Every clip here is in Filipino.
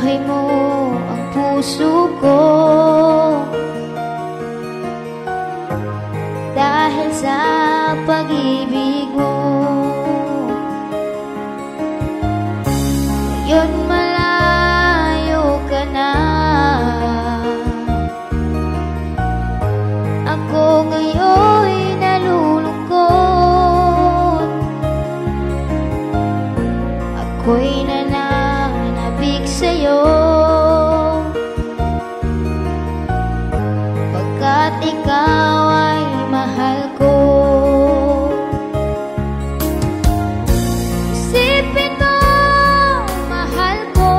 Buhay mo ang puso ko, dahil sa pag-ibig mo. Ngayon malayo ka na, ako ngayon'y nalulungkot. Ako'y nananabik sa'yo, pagkat ikaw ay mahal ko. Isipin mo, mahal ko,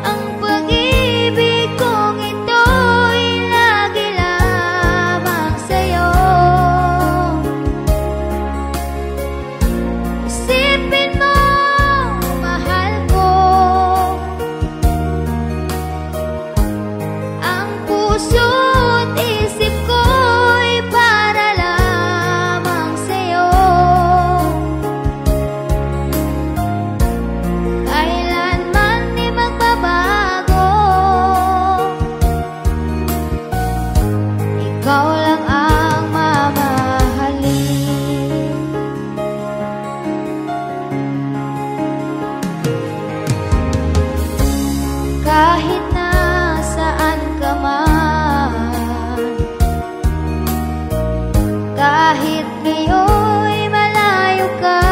ang pag-ibig kong ito'y lagi lamang sa'yo. Isipin mo, mahal ko, ang puso't isip ko'y para lamang sa'yo. Kailanman di magbabago, ikaw lang ang mamahalin. Kahit nasaan ka man, kahit ngayon'y malayo ka,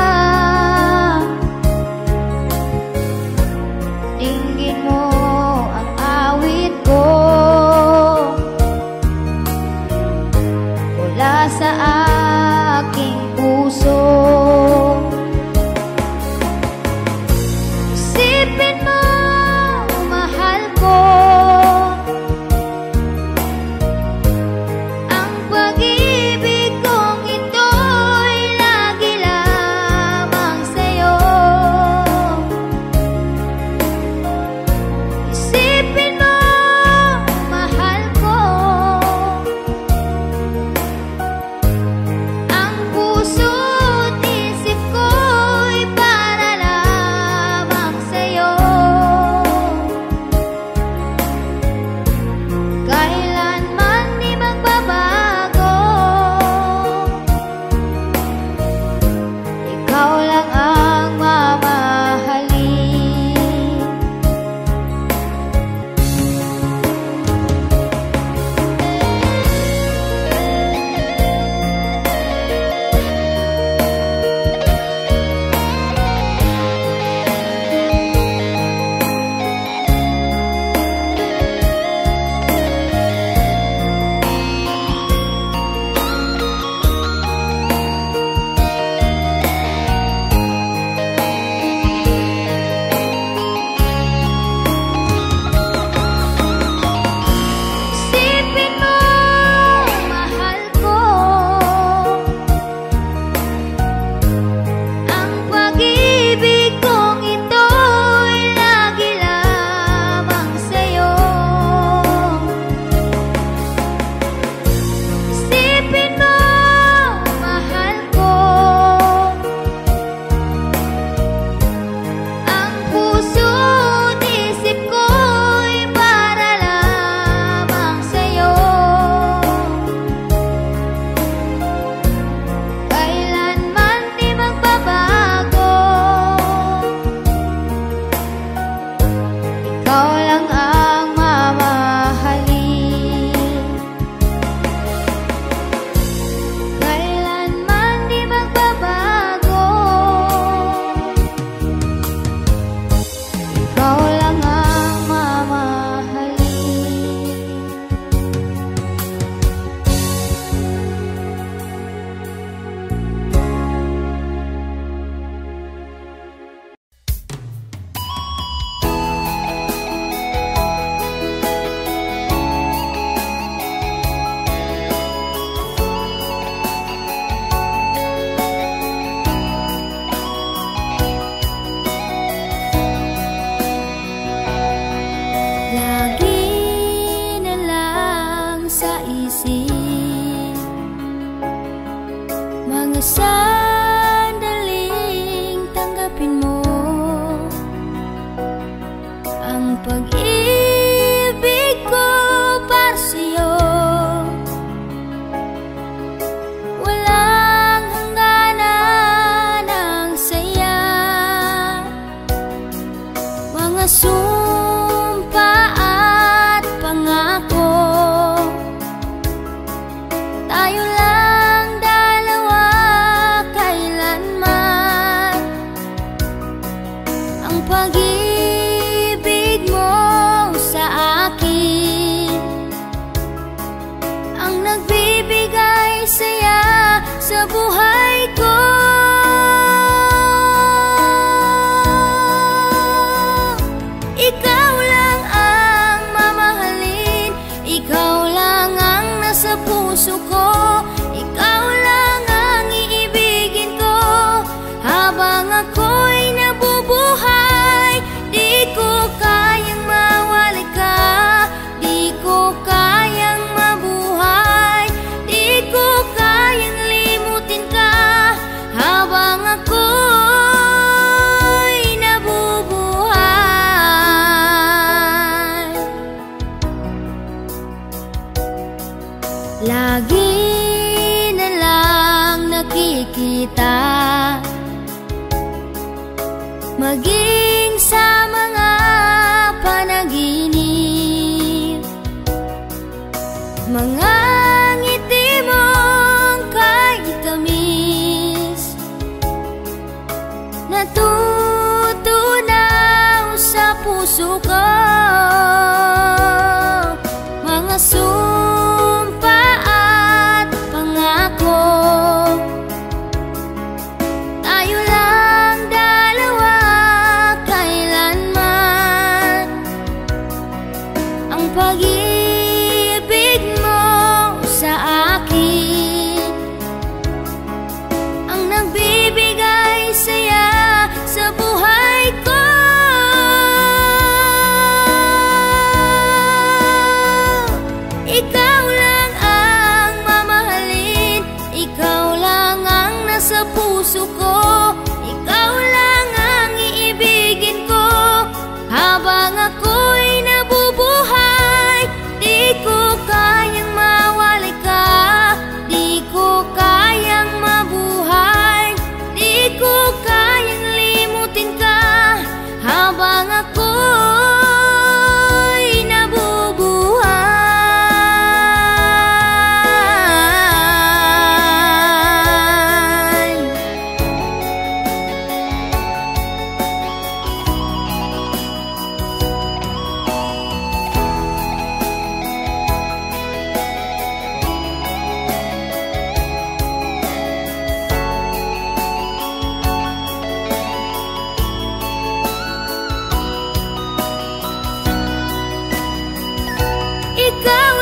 dinggin mo ang awit ko mula sa aking puso. Isipin mo, mahal ko, ang pag-ibig kong ito'y lagi lamang sa'yo. Isipin mo, mahal ko, ang puso't isip ko'y para lamang sa'yo. Kailanman di magbabago, ikaw lang ang mamahalin. Isipin mo, mahal ko, ang pag-ibig kong ito'y lagi lamang sa'yo. Isipin mo, mahal ko, ang puso't isip ko'y para lamang sa'yo. Kailanman di magbabago, ikaw lang ang mamahalin. Kailanman di magbabago, ikaw lang ang mamahalin. Lagi na lang sa isip mga sandaling tanggapin mo. puso ko. Ikaw lang ang iibigin ko habang ako'y nabubuhay. Di ko kayang mawala ka, di ko kayang mabuhay, di ko kayang limutin ka habang ako'y nabubuhay. Lagi na lang nakikita, maging sa mga panaginip, mga ngiti mong kahit tamis, natutunaw sa puso ko. Mga sumpa at pangako, tayo lang dalawa kailanman. Ang pag-ibig mo sa akin ang nagbibigay saya sa buhay ko. Ikaw lang ang mamahalin, ikaw lang ang nasa puso ko. Ikaw lang ang iibigin ko habang ako'y nabubuhay. Di ko kayang mawala ka, di ko kayang mabuhay, di ko kayang limutin ka habang ako'y nabubuhay. Ikaw